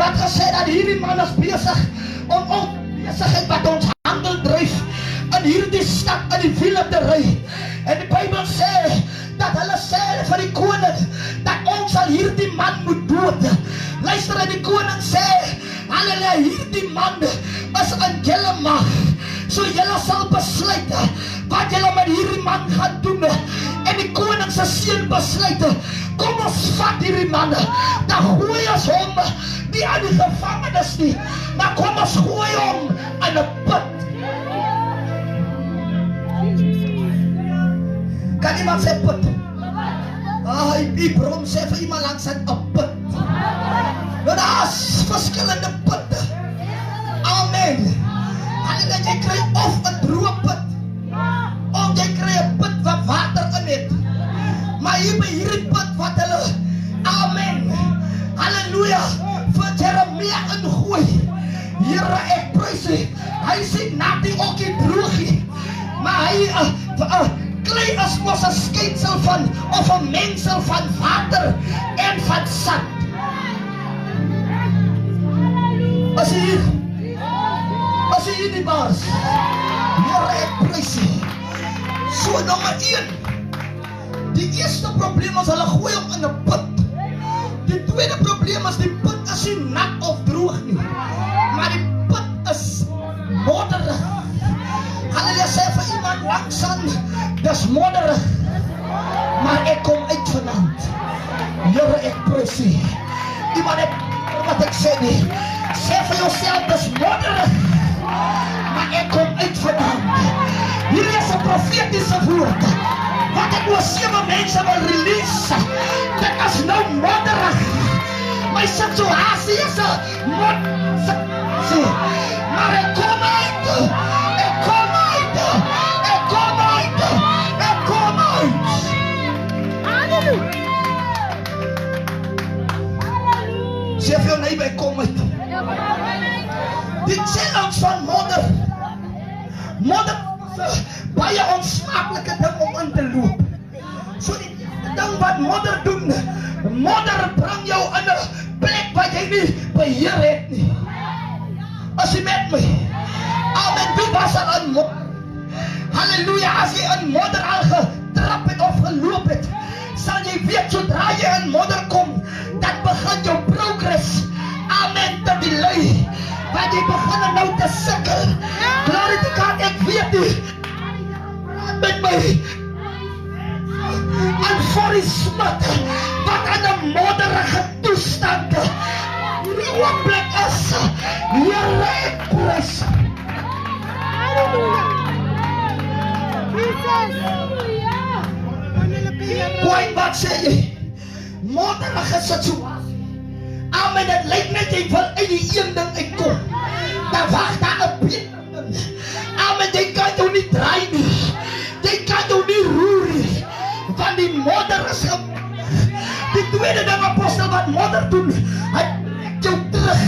wat gesê dat hierdie man is besig om ook besigheid wat ons handel dryf in hierdie stad in die wiele te ry. En die Bybel sê dat hulle sê vir die koning dat ons sal hierdie man moet dood. Luister, en die koning sê halleluja, hierdie man is in julle mag. So julle sal besluit wat julle met hierdie man gaan doen. En die koning se seun besluit, kom ons vat hierdie man, dan gooi ons hom nie aan die gevangenis nie, maar kom ons gooi hom in 'n put. Kan iemand sê put? Die bron sê vir iemand langs 'n put. Nou daar is verskillende putte. Amen. Halleluja, jy kry of 'n droë put, of jy kry 'n put wat water in het. Maar hier by hierdie put wat hulle, amen, halleluja, vir Jeremia ingooi. Here, ek prys U. Hy sê naak die ook nie droog nie, maar hy klei as mos 'n skynsel van, of 'n mengsel van water en van sand. As jy die baas, Here, ek prys U. So nommer 1, die eerste probleem is hulle gooi hom in 'n put. Die tweede probleem is die put is nie nat of droog nie, maar die put is modderig. Halleluja, sê vir iemand langs aan, dis modderig, maar ek kom uit vanaand. Here, ek prys U. Iemand het wat ek sê nie. Sê vir jouself, dis modderig, maar ek kom uit vanaand. Hier is 'n profetiese woord wat ek oor 7 mense wil release. Dit is nou modderig. My situasie is 'n modderig, maar ek kom uit. Ek kom uit. Ek kom uit. Ek kom uit. Halleluja. Sê vir jou neighbor, ek kom uit. Die challenge van modder. Modder is 'n baie onsmaaklike ding om in te loop. So die ding wat modder doen, modder bring jou in 'n plek wat jy nie beheer het nie. As jy met my, amen, wie was al in modder? Halleluja, as jy in modder al getrap het of geloop het, sal jy weet, sodra jy in modder kom, dat begin jou progress, amen, te delay. Want jy begin nou te sukkel. Glory to God, ek weet nie. Met my. En voor die smut, wat in 'n modderige toestand, die oomblik is, Here, ek prys. Halleluja. Jesus. Point, wat sê jy? Modderige situasie. Amen, het lyk net jy wil uit die een ding uitkom. Dan wacht daar 'n beter ding. Amen, jy kan jou nie draai nie. Jy kan jou nie roer nie. Want die modder is die tweede ding, apostel, wat modder doen, hy trek jou terug.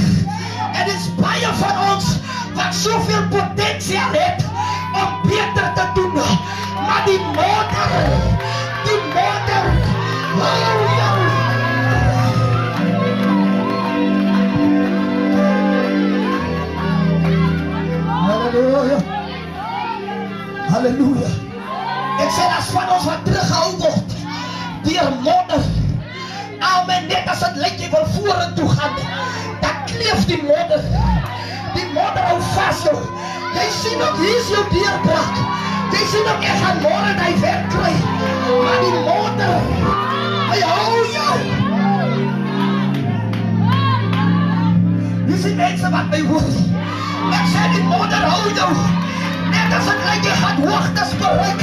En dit is baie van ons wat soveel potensiaal het om beter te doen. Maar die modder, halleluja. Halleluja. Halleluja. Ek sê dat van ons wat teruggehou word deur modder. Amen, net as dit lyk jy wil vorentoe gaan, dan kleef die modder. Die modder hou vas jou. Jy sien ook, hier is jou deurbraak. Jy sien ook, ek gaan môre die werk kry. Maar die modder, hy hou jou. Hier sien mense wat my hoor. Ek sê die modder hou jou. Net as dit lyk jy gaan hoogtes bereik,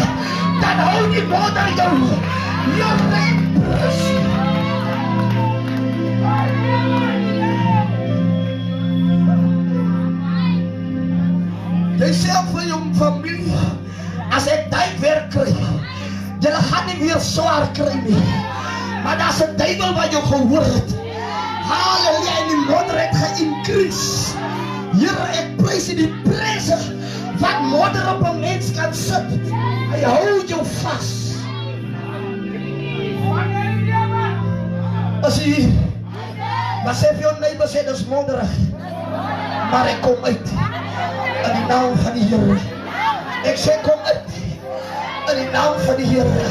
dan hou die modder jou. Jou reprus. Jy sê vir jou familie, as ek die werk kry, julle gaan nie meer swaar kry nie. Maar daar's 'n duiwel wat jou gehoor het. Halleluja, en die modder het ge-increase. Here, ek prys U, die presse wat modder op 'n mens kan sit. Hy hou jou vas. As jy Maar sê vir jou neighbor, sê dis modderig. Maar ek kom uit in die naam van die Here. Ek sê kom uit in die naam van die Here.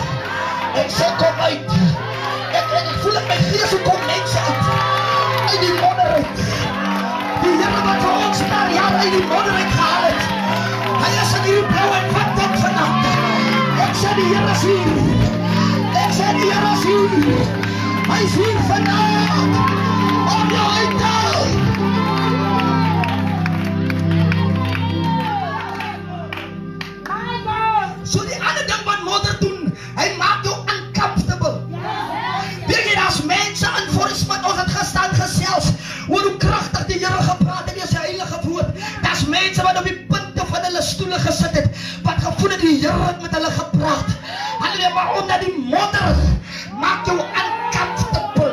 Ek sê kom uit. Ek voel in my gees hoe kom mense uit die modder uit. Die Here wat vir ons paar jaar uit die modder uit gehaal het. Hy is in hierdie blauw en wat dit vanavond. Ek sê die Here is hier. Ek sê die Here is hier. Hy is hier vanavond om jou uit te haal. So die ander ding wat modder doen, hy maak jou uncomfortable. Weet jy, daar's mense in Vorismat, ons het gestaan gesels oor hoe kragtig die Here gepraat het deur sy heilige woord. Daar's mense wat op die punte van hulle stoele gesit het, wat gevoel het die Here het met hulle gepraat. Halleluja, maar omdat die modder maak jou uncomfortable.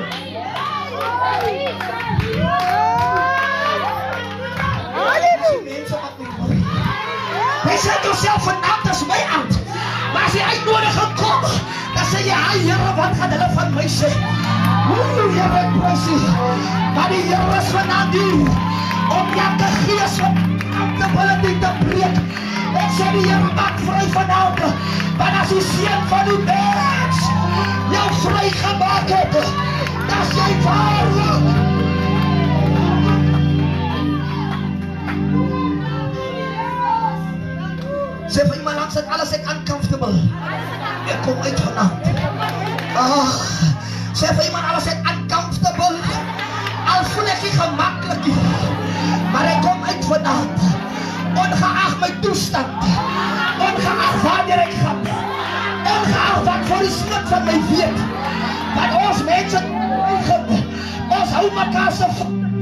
Die mense wat nie mooi. Jy sê jouself vanavond is my aand. Maar as jy uitnodiging kom, dan sê jy, Here, wat gaan hulle van my sê? Here, ek prys U. Maar die Here is vanavond hier, om elke gees van accountability te breek. Ek sê die Here maak vry vanavond, want as die seun van die mens jou vry gemaak het, dan is jy waarlik. Sê vir iemand langs het alles ek uncomfortable. Ek kom uit vanavond. Sê vir iemand alles ek uncomfortable. Al voel ek nie gemakkelijk nie, maar ek kom uit vanavond. Ongeacht my toestand, ongeacht wanneer ek gaan, ongeacht wat voor die smit van my weet, wat ons mense ons hou mekaar se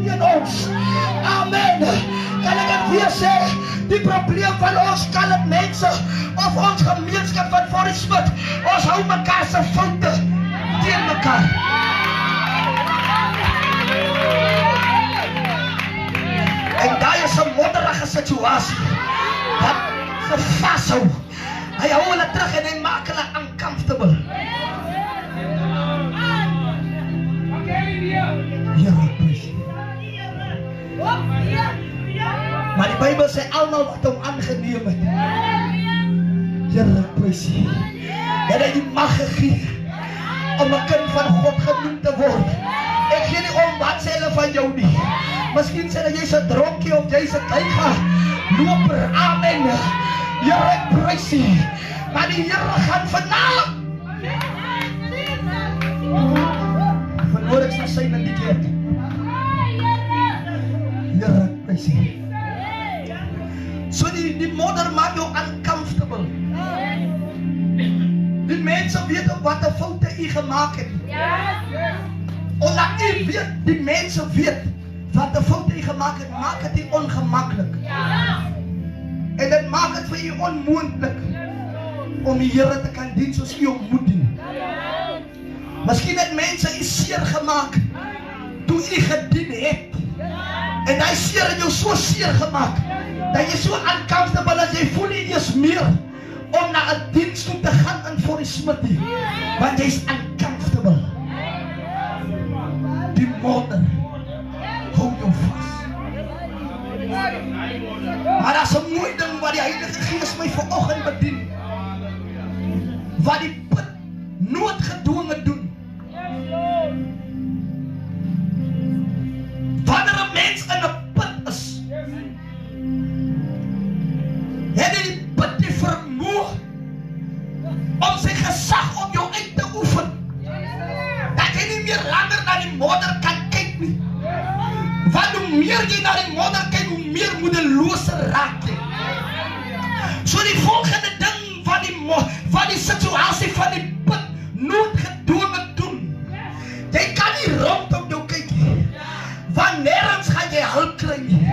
in ons. Amen. Kan ek het weer sê, die probleem van ons kan het mense of ons gemeenskap van voor die smit, ons hou mekaar se foute teen mekaar. En daar is 'n modderige situasie wat se vashou. Hy hou hulle terug en hy maak hulle uncomfortable. Here, prys. Maar die Bybel sê almal wat hom aangeneem het. Here, prys. Dat hy die mag gegee om 'n kind van God genoem te word. Ek gee nie om wat sê hulle van jou nie. Miskien sê dat jy's 'n dronkie of jy's 'n tyger loper. Amen. Here, ek prys U. Maar die Here gaan vanavond verhoor ek sy in die kerk. Here, ek prys U. So die modder maak jou uncomfortable. Die mense weet op wat 'n foute U gemaak het. Omdat U weet, die mense weet wat 'n fout jy gemaak het, maak het U ongemaklik. En dit maak het vir U onmoontlik om die Here te kan dien soos U hom moet dien. Miskien het mense U seer gemaak toe U gedien het. En hy seer in jou so seer gemaak dat jy so uncomfortable as jy voel nie eens meer om na 'n diens toe te gaan in voor die smid nie. Want jy's uncomfortable. Die modder hou jou vas. Maar dat is 'n mooi ding wat die Heilige Gees my vanoggend bedien. Wat die put noodgedwonge doen. Wanneer 'n mens in 'n put is, het hy die put die vermoë om sy gesag op jou uit te oefen. Dat jy nie meer langer na die modder kan kyk nie. Want hoe meer jy na die modder kyk, hoe meer moedeloser raak jy. So die volgende ding van die situasie van die put noodgedwonge doen. Jy kan nie rondom jou kyk nie. Want nergens gaan jy hulp kry nie.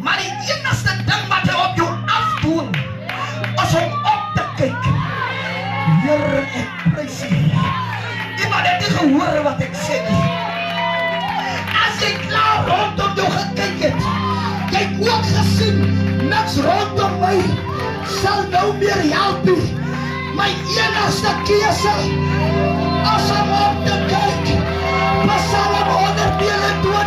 Maar die enigste ding wat jy op jou afdoen, is om op te kyk. Here, ek prys U. Iemand het nie gehoor wat ek sê nie. As jy klaar rondom jou gekyk het, jy het ook gesien, niks rondom my sal nou meer help nie. My enigste keuse is om op te kyk. Psalm 122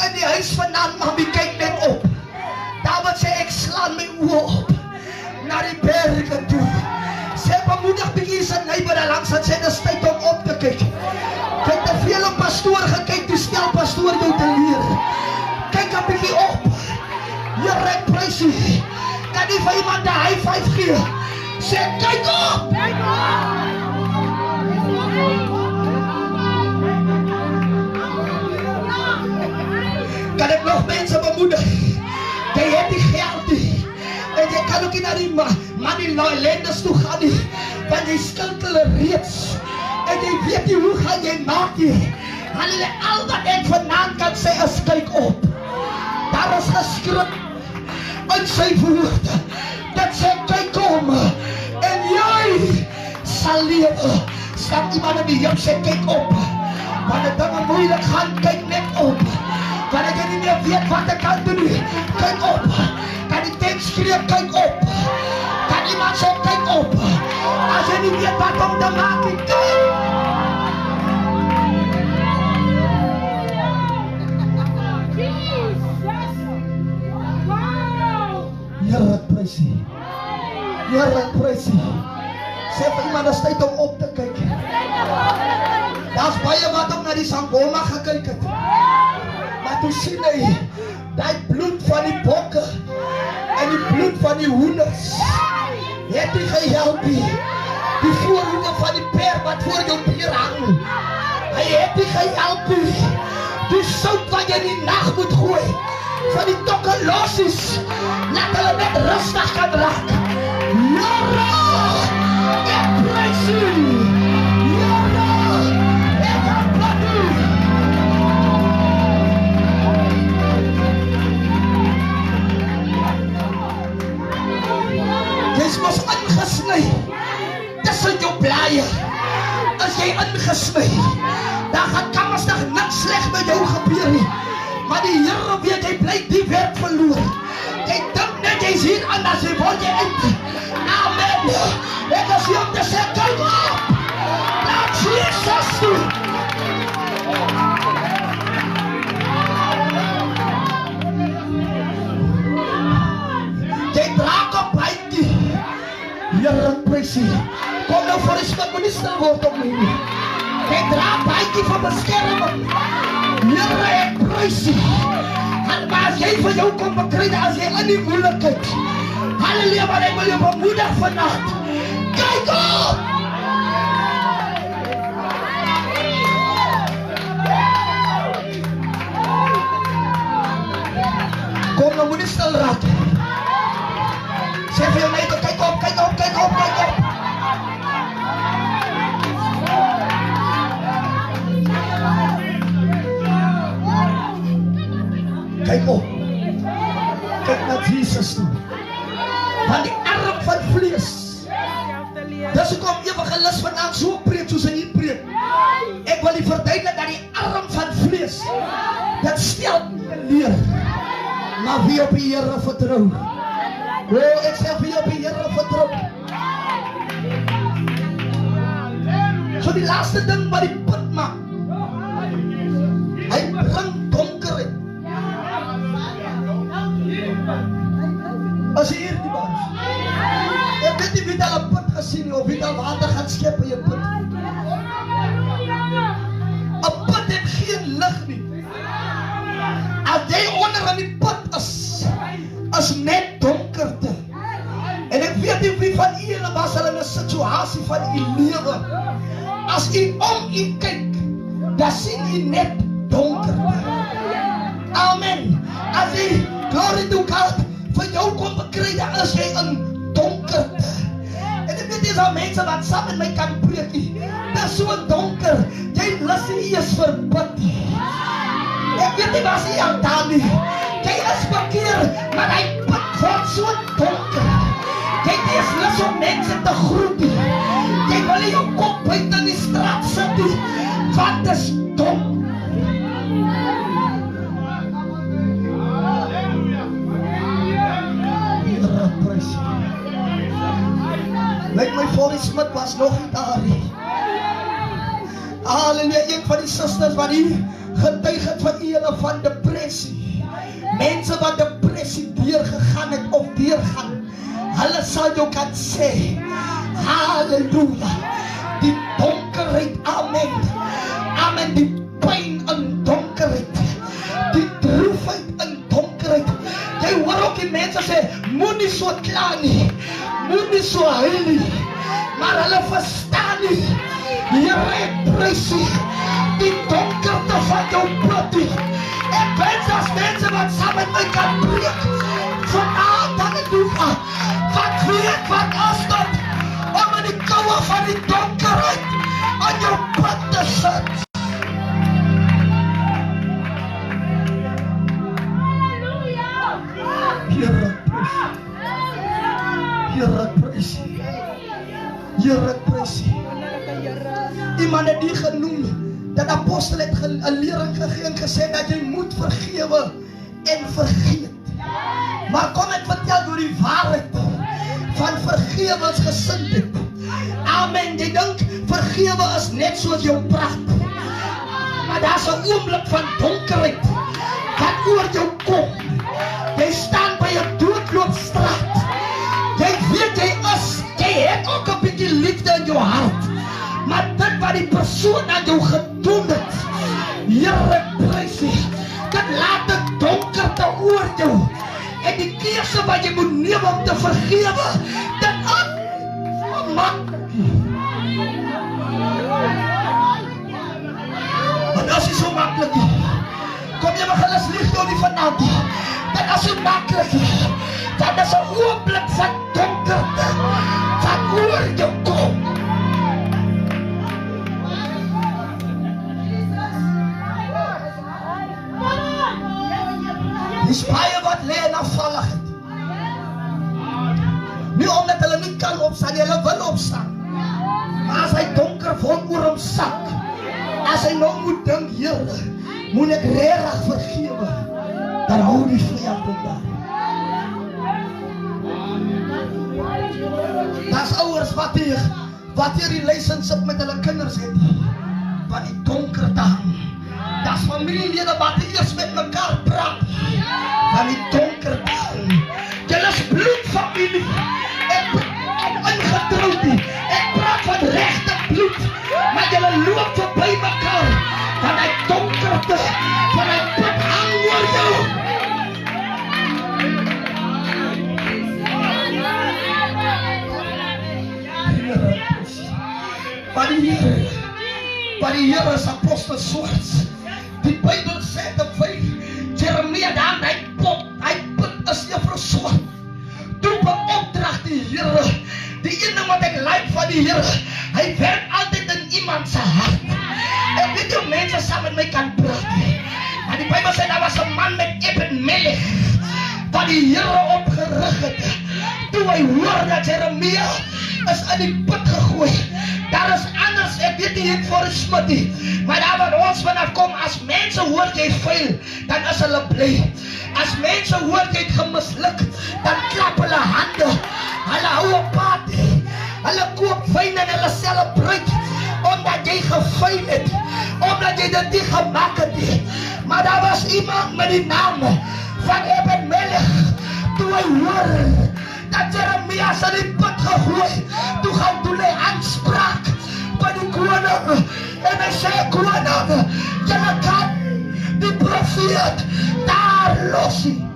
in die huis vanaand, mami, kyk net op. David sê, ek slaan my oë op na die berge toe. Sê, bemoedig bietjie sy neighbor langs en sê, dis tyd om op te kyk. Kyk te veel op pastoor gekyk, toe stel pastoor jou te leer. Kyk 'n bietjie op. Here, ek prys U. Kan nie vir iemand 'n high five gee? Sê, kyk op! Kyk op! Kan ek nog mense bemoedig? Jy het die geld nie. En jy kan ook nie na die money lendes toe gaan nie. Want jy skuld hulle reeds. En jy weet nie hoe gaan jy maak nie. Hulle al wat ek vanaand kan sê is kyk op. Daar is geskryf in sy woord. Dat sê kyk om. En jy sal lewe. Stap iemand in die heup sê kyk op. Wanneer dinge moeilik gaan, kyk net op. Wanneer jy nie meer weet wat ek kan doen nie, kyk op. Kan die tekst skreef, kyk op. Kan iemand sê, kyk op. As jy nie weet wat om te maak, kyk. Here, ek prys U. Here, ek prys U. Sê vir iemand, is tyd om op te kyk. Daar's baie wat om na die Sangoma gekyk het. Maar toe sien hy, die bloed van die bokke en die bloed van die hoenders het nie gehelp nie. Die voorhoede van die per wat voor jou deur hang, hy het nie gehelp nie. Die sout wat jy in die nag moet gooi, van die tokke losies, laat hulle net rustig kan raak. Here, ek prys U. Here, ek aanbid U. Jy's mos ingesny tussen jou blaaie. As jy ingesny, dan gaan kamersdag niks sleg met jou gebeur nie. Maar die Here weet jy bly die werk verloor. Jy dink net jy's hier aan as jy word jy uit. Amen. Ek is hier om te sê, kyk op. Laat Jesus toe. Jy draak op buite. Here, prys U. Kom nou voor die skip, moet nie stil word op my nie. Jy draak buite van beskerming. Here, ek prys U. En as jy vir jou kom bekry, as jy in die moeilikheid. Halleluja, maar ek wil jou bemoedig vannacht. Kyk op! Kom nou, moet nie stil raak. Sê vir jou neighbor, kyk op, kyk op, kyk op, kyk op. Kyk op. Kyk na Jesus toe. Van die arm van vlees. Dis hoekom evangelis vanaand so preek soos hy preek. Ek wil die verduidelik dat die arm van vlees, dit stel nie leer. Maar wie op die Here vertrou. Ek sê wie op die Here vertrou. So die laaste ding wat die put maak, hy bring donkerheid. As jy hier die baas, ek weet nie wie daar 'n put gesien of wie daar water gaan skep in jou put. 'n Put het geen lig nie. As jy onder in die put is net donkerte. En ek weet nie wie van julle was hulle in 'n situasie van u lewe. As u om u kyk, dan sien u net donkerte. Amen. As u glory to God vir jou kom bekry, dan is jy in donkerte. En ek weet nie is al mense wat saam met my kan preek nie. Dit is so donker, jy lus nie eens vir bid nie. Ek weet nie wat jy al daar nie. Jy is bekeer, maar hy bid word so donker. Jy is lus om mense te groet nie. Jy wil nie jou kop buite in die straat sit nie. Wat is donker? Lyk my Folly Smit was nog nie daar nie. Halleluja, een van die susters wat hier getuig het van die hele van depressie. depressie, mense wat depressie deurgegaan het of deurgaan, hulle sal jou kan sê, halleluja, die donkerheid, amen, amen, die pyn in donkerheid, die droefheid in donkerheid, jy hoor ook die mense sê, moenie so kla nie, moenie so huil nie, maar hulle verstaan nie, Here, ek prys U, die donkerte van jou bloed nie, ek wens as mense wat saam met my kan breek, vanavond, halleluja, wat weet wat is dit, om in die koue van die donkerheid aan jou pad te sit. Here, prys U. Here, prys U. Iemand het die genoem, dat apostel het 'n lering gegee en gesê dat jy moet vergewe en vergeet. Maar kom ek vertel oor die waarheid van vergewensgesindheid. Amen, jy dink vergewe is net soos jou praat. Maar daar's 'n oomblik van donkerheid wat oor jou kom. Jy staan by 'n doodloopstraat. Jy weet jy het ook 'n bietjie liefde in jou hart. Maar dit wat die persoon aan jou gedoen het, Here, prys U, dit laat 'n donkerte oor jou. En die keuse wat jy moet neem om te vergewe, dit is maklik. Maar dat is nie so maklik nie. Kom jy begin as lieg jou nie vanavond nie. Dit is so maklik nie. Dat is 'n oomblik van donkerte wat oor jou kom. Dis baie wat lê in afvalligheid. Nie omdat hulle nie kan opstaan, hulle wil opstaan. Maar as hy donker word oor hom sak, as hy nou moet dink, Here, moet ek regtig vergewe, dan hou die vyand hom daar. Daar's ouers wat hier relationship met hulle kinders het, van die donker daan. Daar's familielede wat eers met mekaar praat, van die donker daan. Julle is bloedfamilie. Ingetroud nie. Ek praat van regte bloed, maar julle loop verby mekaar, van die donkerte, van die put hang oor jou. Wat die Here is apostel Swarts. Die Bybel sê dat Jeremia daar, hy put is juffrou Swart. Toe beopdrag die Here, die ene wat ek like van die Here, hy werk altyd in iemand se hart. Ek weet jou mense saam met my kan praat. Maar die Bybel sê daar was 'n man met Ebed-Melech wat die Here opgerig het. Toe hy hoor dat Jeremia is in die put gegooi. Daar is anders, ek weet nie het voor Smit nie, maar daar wat ons vanaf kom, as mense hoor jy fail, dan is hulle bly. As mense hoor jy het gemisluk, dan klap hulle hande, hulle hou 'n party, hulle koop wyn en hulle celebrate, omdat jy gefail het, omdat jy dit nie gemaak het nie. Maar daar was iemand met die naam van Ebed-Melech, toe hy hoor dat Jeremia is in die put gegooi, toe gaan doen hy aanspraak by die koning, en hy sê, koning, jy kan die profeet daar losie.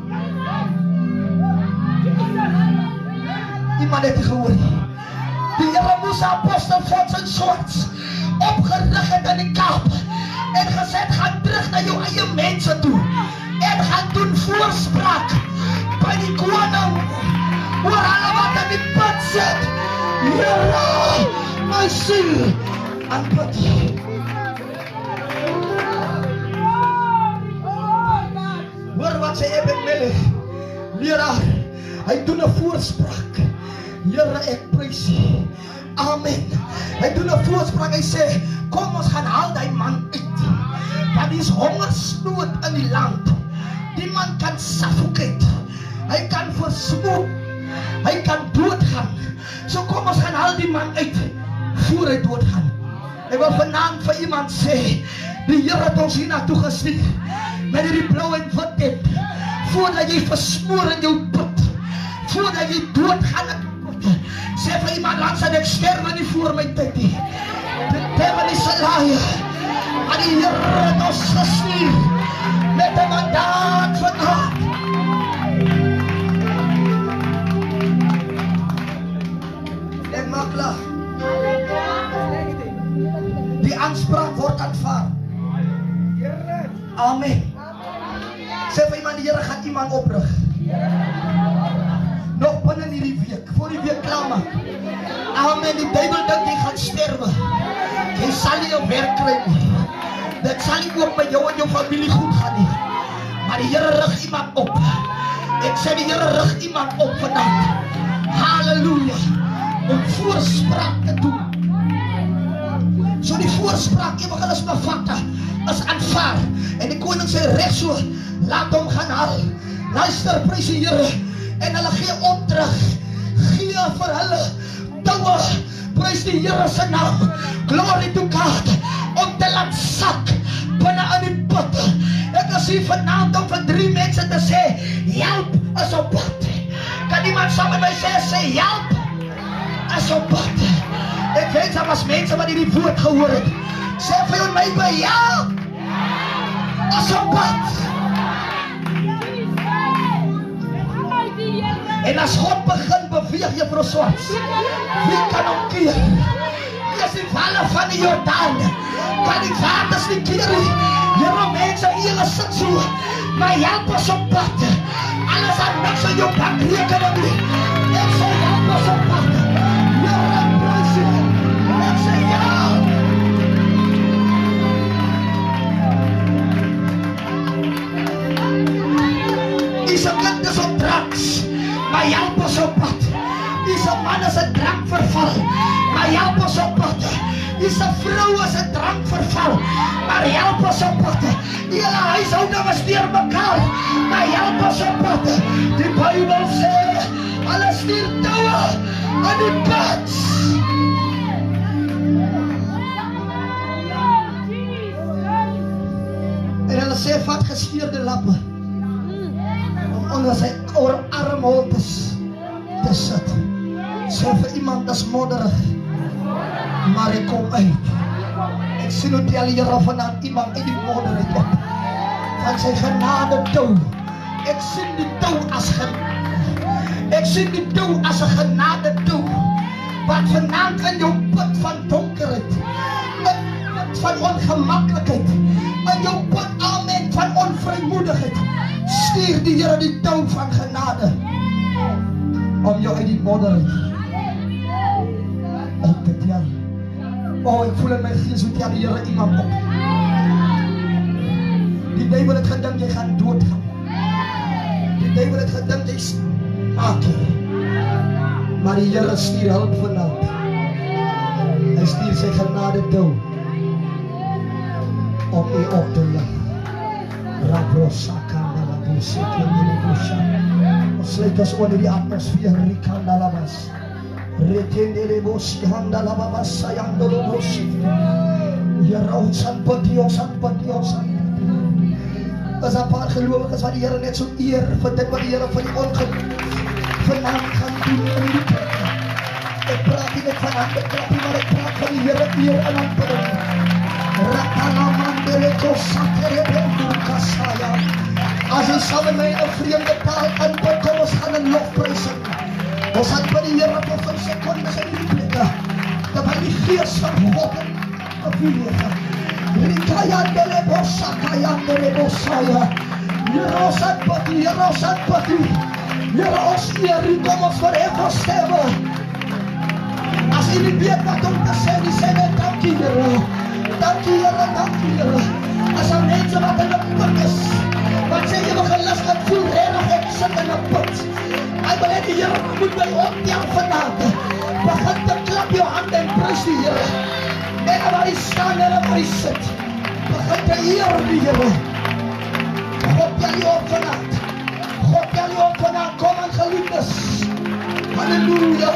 Iemand het gehoor, die Here moes apostel Fons en Swarts opgerig het in die Kaap, en gesê, gaan terug na jou eie mense toe, en gaan doen voorspraak by die koning, oor hulle wat in die put sit. Here, my siel aanbid. Hoor wat sê Ebed-Melech, leraar, hy doen 'n voorspraak. Here, ek prys U. Amen. Hy doen 'n voorspraak, hy sê, kom ons gaan haal die man uit, want die is hongersnood in die land. Die man kan suffocate, hy kan versmook, hy kan doodgaan. So kom ons gaan haal die man uit, voor hy doodgaan. Ek wil vanaand vir iemand sê, die Here het ons hier naartoe gestuur. met die blou en wit het, voordat jy versmoor in jou put, voordat jy doodgaan in jou put, sê vir iemand langs en ek sterwe nie voor my tyd nie. Die devil is a liar, maar die Here het ons gestuur met 'n mandaat van God. Ek maak klaar. Die aanspraak word aanvaar. Amen. Sê vir iemand, die Here gaan iemand oprig. Nog binne hierdie week, voor die week klaar maak. Amen. Die duiwel dink jy gaan sterwe. Jy sal nie jou werk kry nie. Dit sal nie ook by jou en jou familie goed gaan nie. Maar die Here rig iemand op. Ek sê die Here rig iemand op vandag. Halleluja. Om voorspraak te doen. So die voorspraak, evangelis Mafakta, is aanvaar. En die koning sê reg so, laat hom gaan haal. Luister, prys die Here. En hulle gee opdrag. Gee vir hulle toue. Prys die Here se naam. Glory to God. Om te laat sak binne in die put. Ek is hier vanaand om vir 3 mense te sê, help is op pad. Kan iemand saam met my sê help is op pad. Ek weet daar was mense wat hierdie woord gehoor het. Sê vir jou neighbor, help is op pad. En as God begin beweeg, Juffrou Swarts, wie kan hom keer? Wie is die valle van die Jordaan? Kan die waters nie keer nie? Here mense, julle sit so, maar help is op pad. Alles aan niks in jou bankrekening nie. Ek sê help is op pad. Here, prys U. Ek sê help. Is 'n kind is op drugs, maar help is op pad. Is 'n man is 'n drankverval, maar help is op pad. Is 'n vrou is 'n drankverval, maar help is op pad. Julle huishouding was deur mekaar, maar help is op pad. Die Bybel sê, hulle stuur toue aan die pad. En hulle sê, vat gescheurde lappe, om onder sy armhol te sit. Sê vir iemand, dis modderig, maar ek kom uit. Ek sien hoe die Here vanaf iemand uit die modder uit op, van sy genade tou. Ek sien die tou as genade. Ek sien die tou as 'n genade tou, wat vanaand in jou put van donkerheid, in put van ongemaklikheid, in jou put, amen, van onvrymoedigheid, stuur die Here die tou van genade, om jou uit die modder uit te tel. Oh, ek voel in my gees hoe tel die Here iemand op. Die duiwel het gedink jy gaan doodgaan. Die duiwel het gedink jy maak jy. Maar die Here stuur hulp vanaand. Hy stuur sy genade tou om u op te lig. Rabrosaka malaboseke nilebosha. Ons sluit ons onder die atmosfeer rikandalabas. Retendele bosi handalababa sayandolo bosi. Here ons aanbid U, ons aanbid U, ons aanbid U. As 'n paar gelowiges wat die Here net so eer vir dit wat die Here vir die vanaand gaan doen in die kerk. Ek praat nie net van aanbid nie, maar ek praat van die Here eer en aanbidding. Rakalamandele kosakere bendukasaya. As jy saam met my in 'n vreemde taal aanbid, kom ons gaan in lofprysing. Ons gaan by die Here vir 5 sekondes in die plekke, dat hy die gees van God beweeg. Rikayandele bosakayandele bosaya. Here ons aanbid U, Here ons aanbid U. Here ons eer U, kom ons verhef ons stemme. As U nie weet wat om te sê, die sê net dankie Here. Dankie Here, dankie Here. As daar mense wat in 'n put is, wat sê evangelis, ek voel regtig ek sit in 'n put. Ek wil hê die Here moet my optel vanaand. Begin te klap jou hande en prys die Here. En waar hy staan en waar hy sit, begin te eer die Here. God tel jou op vanaand. God tel jou op vanaand. Kom aan geliefdes. Halleluja.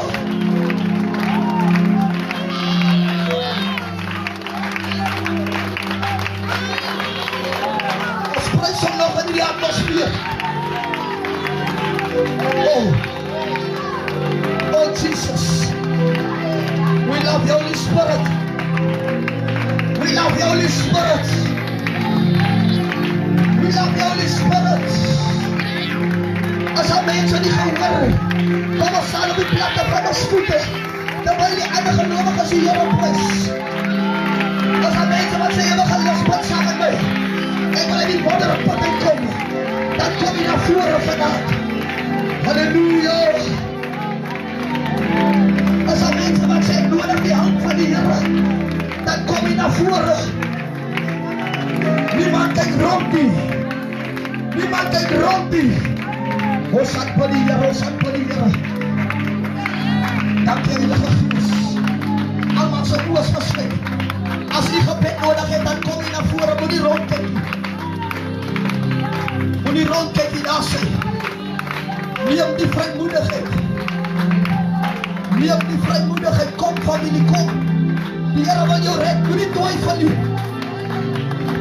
Ons prys the atmosphere. Oh, oh Jesus. We love you, Holy Spirit. We love you, Holy Spirit. We love you, Holy Spirit. As ang mensen die gehoor, kom ons staan op die platte van ons voete, terwyl die ander gelovig as die Here prys. As ang mensen wat sê, we gaan losbid saam met my, ek wil in die wonderpad kom, dan kom jy na vore vanavond. Halleluja. As ang mensen wat sê, nodig die hand van die Here, dan kom jy na vore. Niemand kyk rond nie. Niemand kyk rond nie. Hosak pa die Here, hosak pa die Here. Dank jy, Heilige Gees. Almal se oë is gesluit. As jy gebed nodig het, dan kom jy na vore, moet nie rondkyk nie. Moet nie rondkyk nie, daar sê. Neem die vrymoedigheid. Neem die vrymoedigheid, kom familie, kom. Die Here wil jou red, moet nie twyfel nie.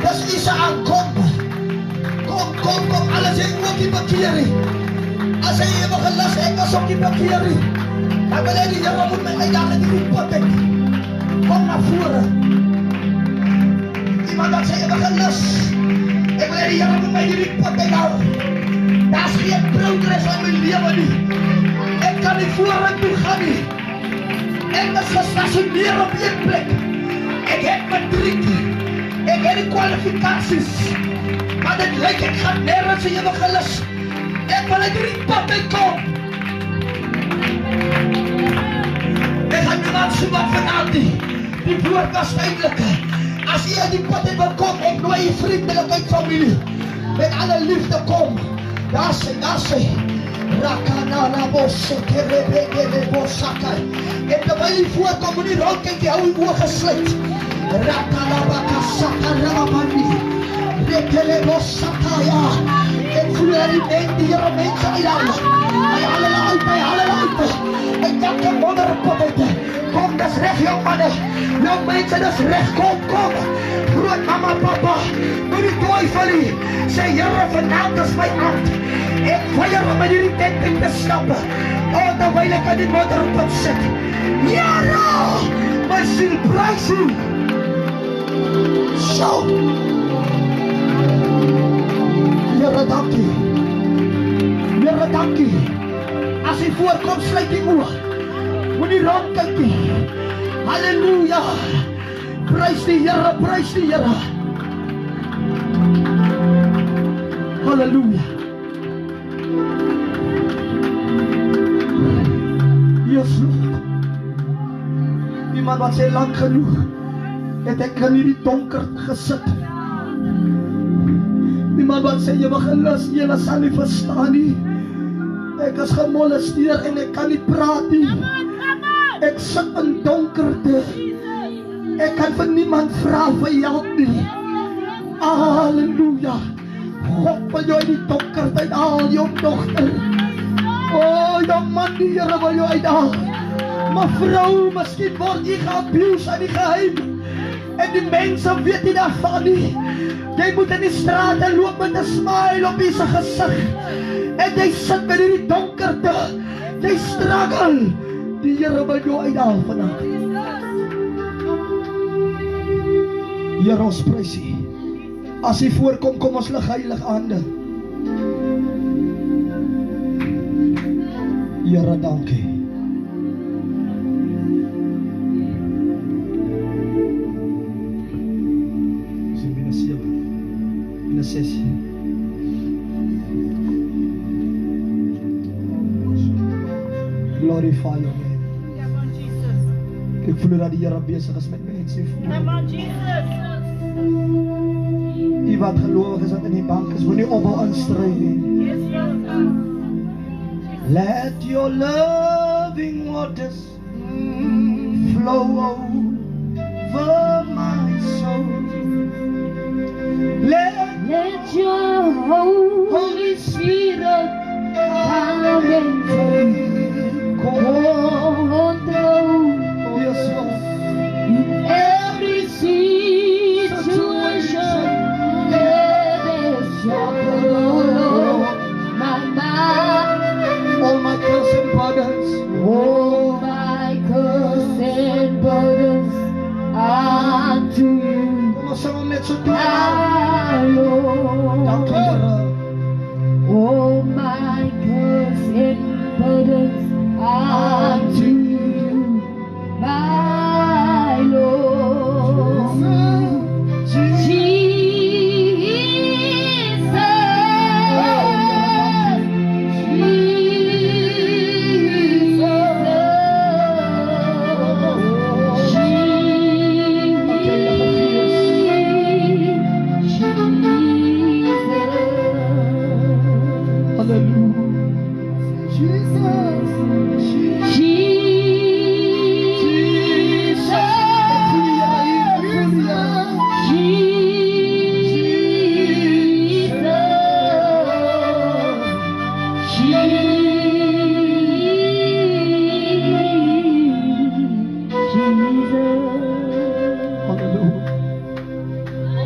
Dis nie sy aankom. Kom, alles jy ook die bekeer. As hy ewige lus ek as op die bekeer. Dan wil hy die Here moet my uitdaag in die pad uit. Kom na vore. Iemand wat sê ewige lus. Ek wil hy die Here moet my in die pad uitdaag. Daar is geen progress in my lewe nie. Ek kan nie vorentoe gaan nie. Ek is gestasioneer op een plek. Ek het matriek. Ek het die kwalifikasies. Maar dit lyk ek gaan nergens in ewige lus. Ek wil uit die pad uitkom. Ek gaan niemand so wat vanavond nie. Die woord was duidelik. As jy uit die pad uit wil kom, ek nooi jy vriendelik uit familie. Met alle liefde kom. Daar sê. Rakanana bosse, kerebekele bossakai. En terwyl jy voorkom, moet nie rondkyk, jy hou die oog gesluit. Rakanabaka sakarabandi. Rekele bossakaya. Ek voel die Here mense uithaal. Hy haal hulle uit. Ek dank die wonderpad uit. Kom, dis reg, jong manne. Jong mense, dis reg. Kom. Groot mama, papa. Moet nie twyfel nie. Sê, Here, vanavond is my aand. Ek weier om in hierdie tent in te stap. Terwyl ek aan die wonderpad sit. Here, my siel prys U. Show. Here, dankie. Here, dankie. As jy voorkom, sluit die oog. Moet nie rondkyk nie. Halleluja. Prys die Here. Halleluja. Yes, Lord. Iemand wat sê lang genoeg, het ek in hierdie donker gesit. Iemand wat sê, jy mag gelus, jy sal nie verstaan nie. Ek is gemolesteer en ek kan nie praat nie. Ek sit in donkerte. Ek kan vir niemand vra vir help nie. Halleluja. God wil jou in die donkerte uithaal, jou dogter. Jou man, die Here wil jou uithaal. Maar vrou, miskien word jy geabuse in die geheim. En die mense weet nie daarvan nie. Jy moet in die straat loop met 'n smile op jy se gesig. En jy sit met die donkerte. Jy struggle. Die Here wil jou uithaal vandag. Here, ons prys U. As U voorkom, kom ons lig heilig hande. Here, dankie. Glorify your name. Ek voel dat die Here besig is met mense. Die wat gelowig is wat in die bank is, moenie ophou instry nie. Let your loving waters flow over my soul. Let your Holy Spirit come and control. Yes, Lord. In every situation, let us shout. send burdens unto you, my Lord.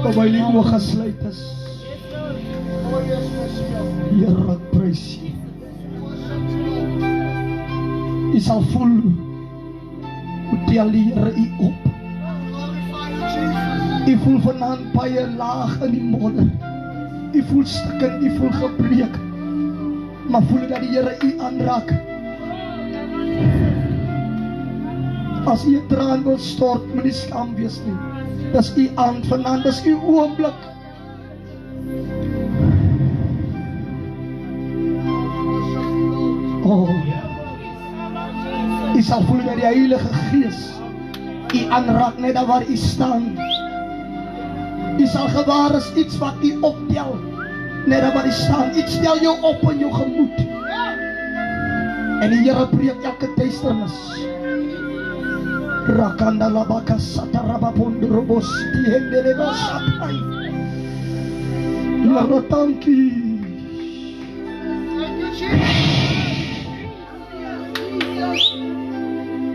Pabalik wakas laitas. Yarak praise you. Isal full utiali iop. Iful vanan paya laag in die modder. Iful stukken, iful gebreek. Maar voel dat die Here u aanraak. As u 'n traan wil stort, moenie skaam wees nie. Dis u aand vanaand, dis u oomblik. Oh, u sal voel dat die Heilige Gees u aanraak net daar waar u staan. U sal gewaar is iets wat u optel, net daar waar u staan. Iets tel jou op in jou gemoed. En die Here breek elke duisternis. Rakanda labaka satarabapondrobos dihendeleba sapai. Lord, thank you.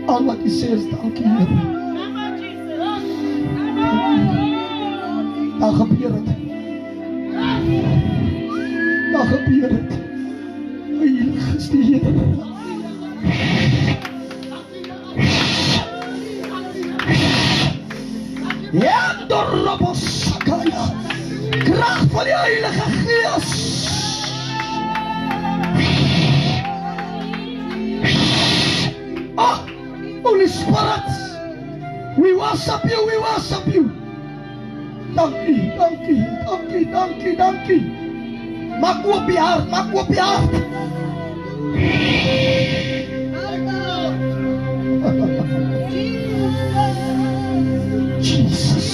Al wat u sê is dank u, Here. Daar gebeur het. Daar gebeur het. Heilige is die Here. Ja, Dorobosakaya. Kracht van die Heilige Gees. Ah, Holy Spirit, we worship you, we worship you. Dank u, dank u, dank u, dank u, dank u. Maak oop die hart, maak oop die hart. Jesus.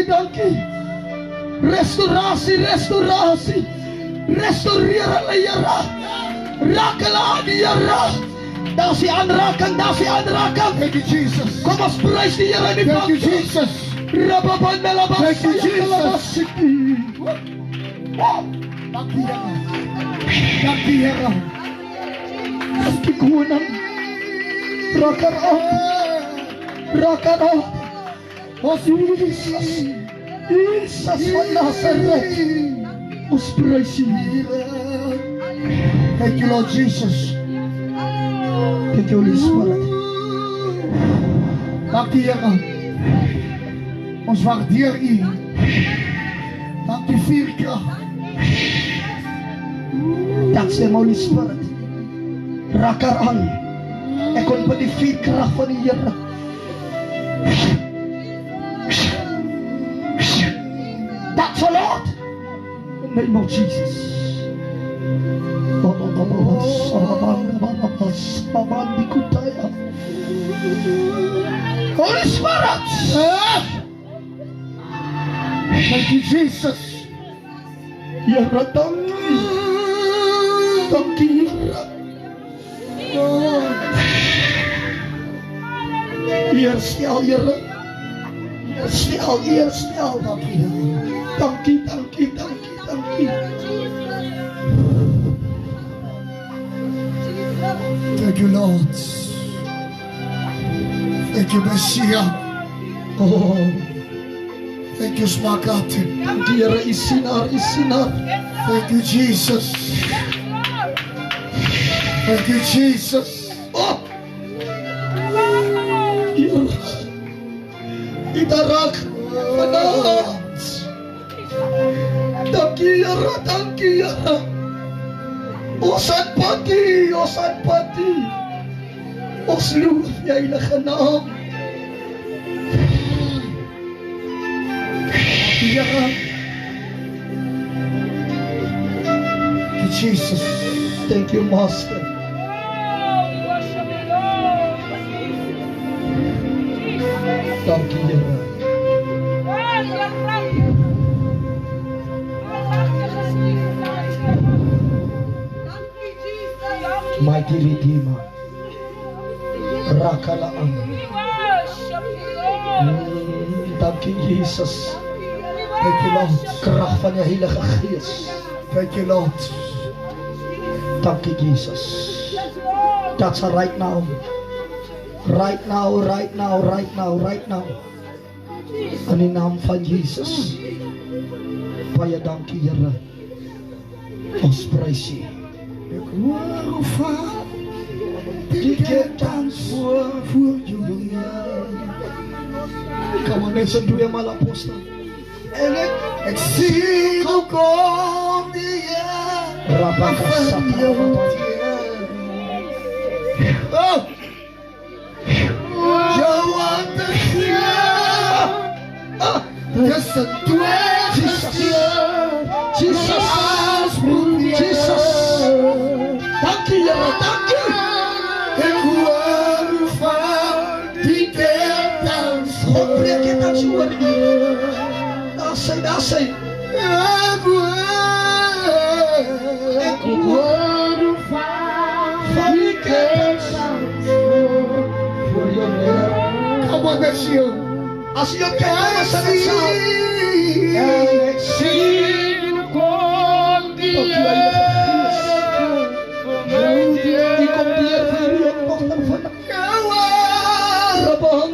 Dankie. Restaurasie. Restaureer hulle, Here. Raak hulle aan, Here. Daar is die aanraking. Thank you, Jesus. Kom ons prys die Here in die Thank you, bank. Jesus. Rababandalabas. Thank you, Jesus. Dankie, Here. Dankie, Koning. Raak haar op. O Jesus van Nazareth. Ons prys U, Here. Thank you, Lord Jesus. Thank you, Holy Spirit. Dankie, Here. Ons waardeer U. Dankie vir U krag. That's the Holy Spirit. Raak haar aan. Ek kon by die vuurkrag van die Here. That's the Lord. In the name of Jesus. Holy Spirit. Thank you, Jesus. Here, dankie, Here. Stel, Here. Stel. Dankie. Thank you, Lord. Thank you, Messiah. Oh, Thank you, Smakati. dankie, Here. Isinar. Thank you, Jesus. Thank you, Jesus. Oh, Here. Itarak Fanaat. Danki Yara. Osan pati. Oslu yay lakanam. Yara. Thank you, Jesus. Thank you, Master. Danki Yara. Mighty Redeemer. Rakalaan. Dank you, Jesus. Thank you, Lord. Kracht van je heilige geest. Thank you, Lord. Dank you, Jesus. That's right now. Right now. In de naam van Jezus. Baie dankie, Here. Ons prys U. Ik hoor van die ketens voor jullie. Kom on, net so twee maal apostel. En ik zie hoe kom die Rabaka Sata. Oh! Jou aan de tussen twee Jesus. Dank u, Here. Dank u. ik hoor van die ketens God breek dit aan zo hoor. Daar sê. Ik hoor van die ketens Voor jou, Here. Come on, let's you. As jy op kyk, is dit so. Ik zie hoe kom die Tot die Heilige Gees. Die kom deur vir u en dogter van Rabban.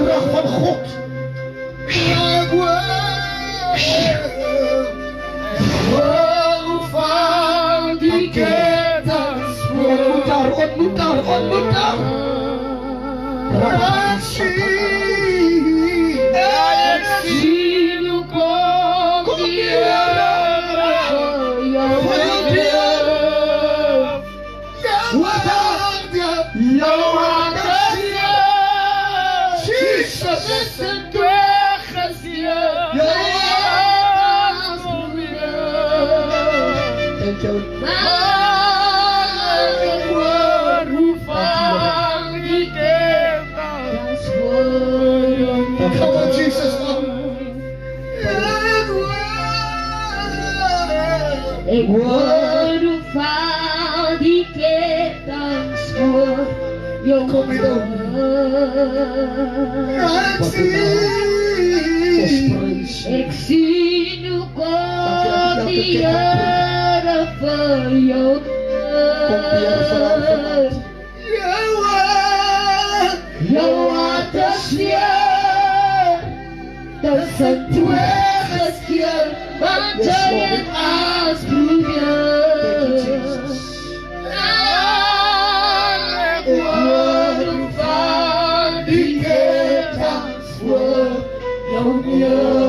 Kracht van God. Ontmoet daar. Thank you. Come on, Jesus. Ik hoor hoe vaal die ketens voor jou Kom hier dan. Ik zie hoe komt die Heere voor jou. Jou hart is weer, dat zijn twee gescheerd, want jij het als broeder. Ik hoor hoe vaal die ketens voor jou.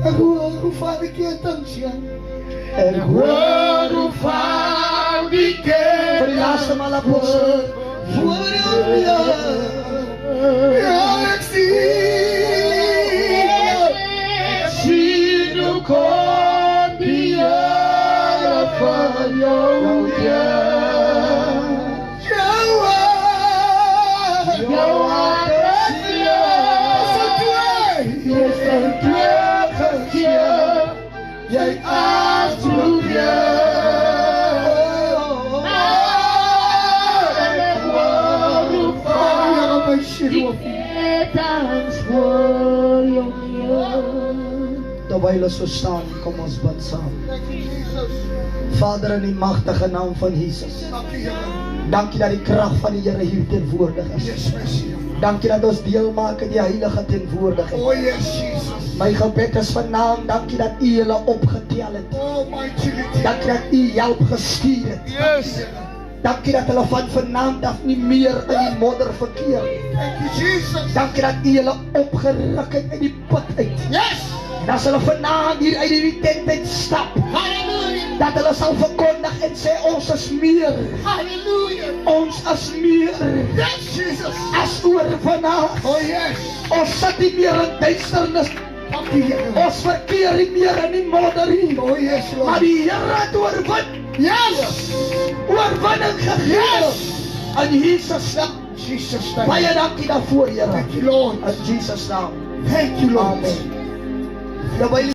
Ik hoor hoe vaak ik je dankzij. En Hoor hoe vaak ik voor die je laatste maal apostel. voor jou. Ja, ik zie hoe komt die Heere van jou. Jouw hart is jij als broeder. Terwijl we zo staan, kom ons bid saam. Vader, in die machtige naam van Jesus. Dankie dat die krag van die Here hier teenwoordig is. Yes, Messiah. Dankie dat ons deel maak in die heilige teenwoordigheid. Oh, yes, Jesus. My gebed is vanaand, dankie dat U hulle opgetel het. Oh, mighty Redeemer. Dankie dat U help gestuur het. Yes. Dankie dat hulle van vanaand af nie meer in die modder verkeer nie. Thank you, Jesus. Dankie dat U hulle opgeruk het uit die put uit. Yes. En as hulle vanaand hier uit die tent uit stap, Hallelujah. dat hulle sal verkondig en sê, ons is meer. Hallelujah. Ons is meer Yes, Jesus. as oorwinnaars. Oh, yes. Ons sit nie meer in duisternis. Thank you, Lord. Ons verkeer nie meer in die modder nie. Oh, yes, Maar Lord. die Here het oorwin. Yes. Oorwinning gegee. Yes. In Jesus naam. Jesus, thank Baie you. dankie daarvoor, Here. Thank you, Lord. In Jesus naam. Thank you, Lord. Amen. Nou,